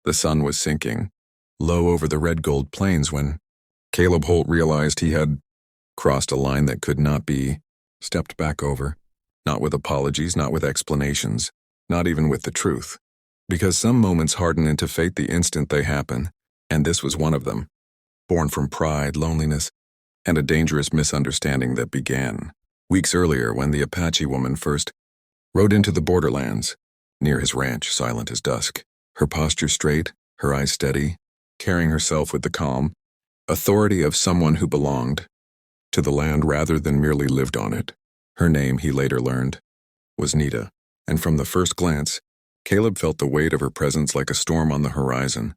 The sun was sinking, low over the red-gold plains when Caleb Holt realized he had crossed a line that could not be stepped back over, not with apologies, not with explanations, not even with the truth. Because some moments harden into fate the instant they happen, and this was one of them, born from pride, loneliness, and a dangerous misunderstanding that began weeks earlier when the Apache woman first rode into the borderlands, near his ranch, silent as dusk, her posture straight, her eyes steady, carrying herself with the calm authority of someone who belonged to the land rather than merely lived on it. Her name, he later learned, was Nita, and from the first glance, Caleb felt the weight of her presence like a storm on the horizon.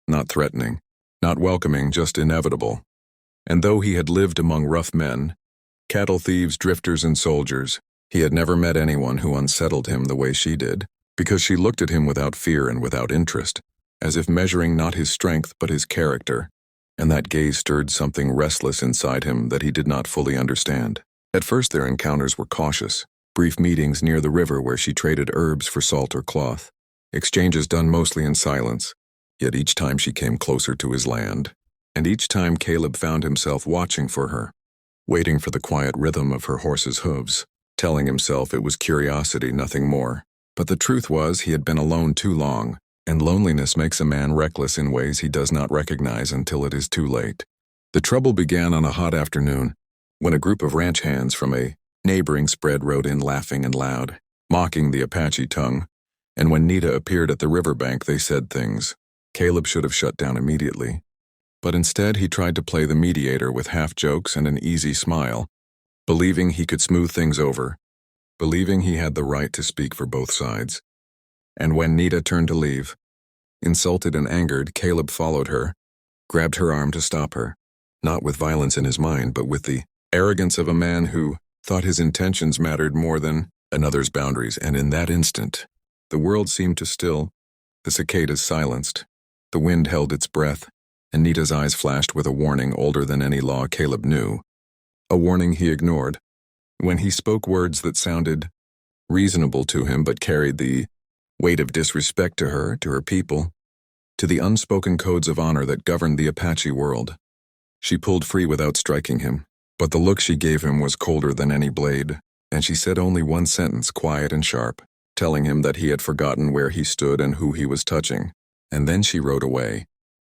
Not threatening, not welcoming, just inevitable. And though he had lived among rough men, cattle thieves, drifters, and soldiers, he had never met anyone who unsettled him the way she did, because she looked at him without fear and without interest, as if measuring not his strength but his character, and that gaze stirred something restless inside him that he did not fully understand. At first their encounters were cautious, brief meetings near the river where she traded herbs for salt or cloth, exchanges done mostly in silence, yet each time she came closer to his land, and each time Caleb found himself watching for her, waiting for the quiet rhythm of her horse's hooves, telling himself it was curiosity, nothing more. But the truth was he had been alone too long, and loneliness makes a man reckless in ways he does not recognize until it is too late. The trouble began on a hot afternoon, when a group of ranch hands from a neighboring spread rode in laughing and loud, mocking the Apache tongue, and when Nita appeared at the riverbank they said things Caleb should have shut down immediately. But instead he tried to play the mediator with half-jokes and an easy smile, believing he could smooth things over, believing he had the right to speak for both sides. And when Nita turned to leave, insulted and angered, Caleb followed her, grabbed her arm to stop her, not with violence in his mind, but with the arrogance of a man who thought his intentions mattered more than another's boundaries. And in that instant, the world seemed to still, the cicadas silenced, the wind held its breath, and Nita's eyes flashed with a warning older than any law Caleb knew, a warning he ignored. When he spoke words that sounded reasonable to him but carried the weight of disrespect to her people, to the unspoken codes of honor that governed the Apache world. She pulled free without striking him, but the look she gave him was colder than any blade, and she said only one sentence, quiet and sharp, telling him that he had forgotten where he stood and who he was touching, and then she rode away,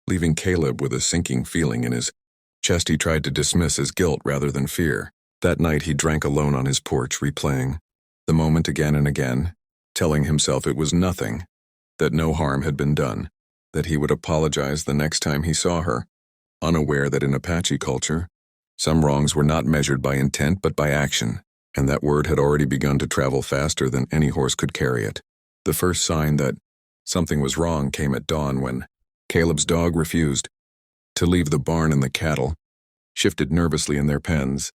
leaving Caleb with a sinking feeling in his chest he tried to dismiss as guilt rather than fear. That night he drank alone on his porch, replaying the moment again and again, telling himself it was nothing, that no harm had been done, that he would apologize the next time he saw her, unaware that in Apache culture, some wrongs were not measured by intent but by action, and that word had already begun to travel faster than any horse could carry it. The first sign that something was wrong came at dawn when Caleb's dog refused to leave the barn, and the cattle shifted nervously in their pens,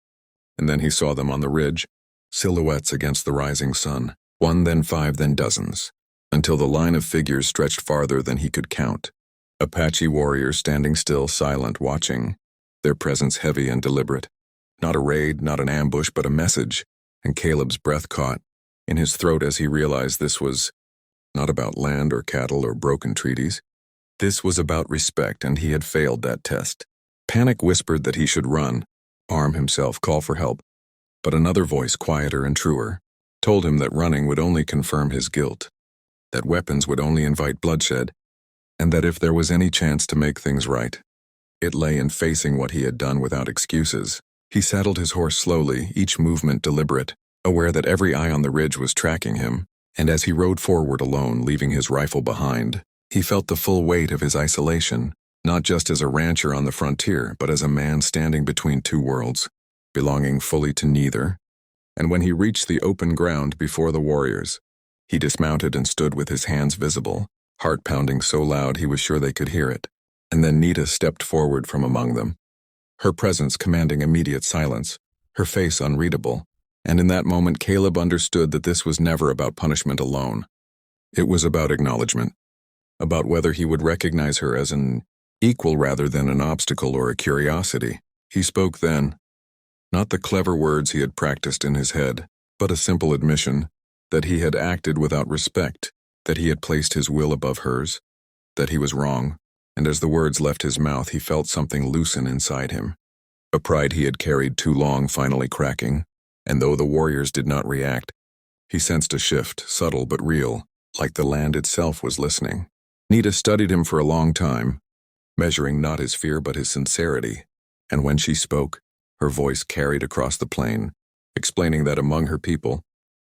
and then he saw them on the ridge, silhouettes against the rising sun, one, then five, then dozens, until the line of figures stretched farther than he could count. Apache warriors standing still, silent, watching, their presence heavy and deliberate. Not a raid, not an ambush, but a message, and Caleb's breath caught in his throat as he realized this was not about land or cattle or broken treaties. This was about respect, and he had failed that test. Panic whispered that he should run, arm himself, call for help, but another voice, quieter and truer, told him that running would only confirm his guilt, that weapons would only invite bloodshed, and that if there was any chance to make things right, it lay in facing what he had done without excuses. He saddled his horse slowly, each movement deliberate, aware that every eye on the ridge was tracking him, and as he rode forward alone, leaving his rifle behind, he felt the full weight of his isolation, not just as a rancher on the frontier, but as a man standing between two worlds, belonging fully to neither. And when he reached the open ground before the warriors, he dismounted and stood with his hands visible, heart pounding so loud he was sure they could hear it. And then Nita stepped forward from among them, her presence commanding immediate silence, her face unreadable, and in that moment Caleb understood that this was never about punishment alone. It was about acknowledgement, about whether he would recognize her as an equal rather than an obstacle or a curiosity. He spoke then, not the clever words he had practiced in his head, but a simple admission that he had acted without respect, that he had placed his will above hers, that he was wrong, and as the words left his mouth he felt something loosen inside him. A pride he had carried too long finally cracking, and though the warriors did not react, he sensed a shift, subtle but real, like the land itself was listening. Nita studied him for a long time, measuring not his fear but his sincerity, and when she spoke, her voice carried across the plain, explaining that among her people,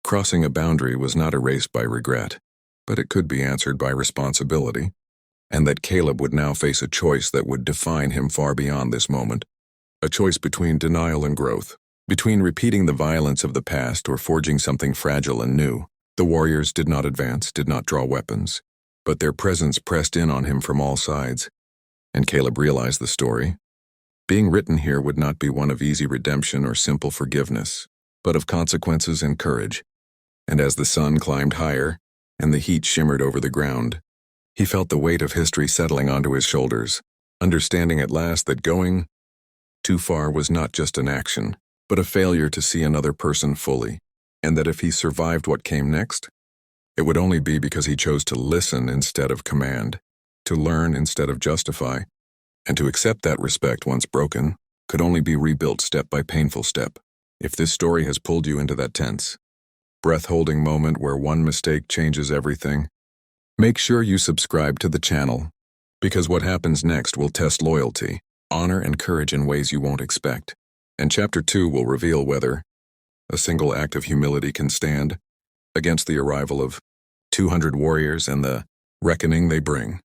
crossing a boundary was not erased by regret, but it could be answered by responsibility, and that Caleb would now face a choice that would define him far beyond this moment, a choice between denial and growth, between repeating the violence of the past or forging something fragile and new. The warriors did not advance, did not draw weapons, but their presence pressed in on him from all sides, and Caleb realized the story. Being written here would not be one of easy redemption or simple forgiveness, but of consequences and courage. And as the sun climbed higher, and the heat shimmered over the ground, he felt the weight of history settling onto his shoulders, understanding at last that going too far was not just an action, but a failure to see another person fully, and that if he survived what came next, it would only be because he chose to listen instead of command, to learn instead of justify, and to accept that respect once broken could only be rebuilt step by painful step. If this story has pulled you into that tense, breath-holding moment where one mistake changes everything, make sure you subscribe to the channel, because what happens next will test loyalty, honor, and courage in ways you won't expect. And Chapter 2 will reveal whether a single act of humility can stand against the arrival of 200 warriors and the reckoning they bring.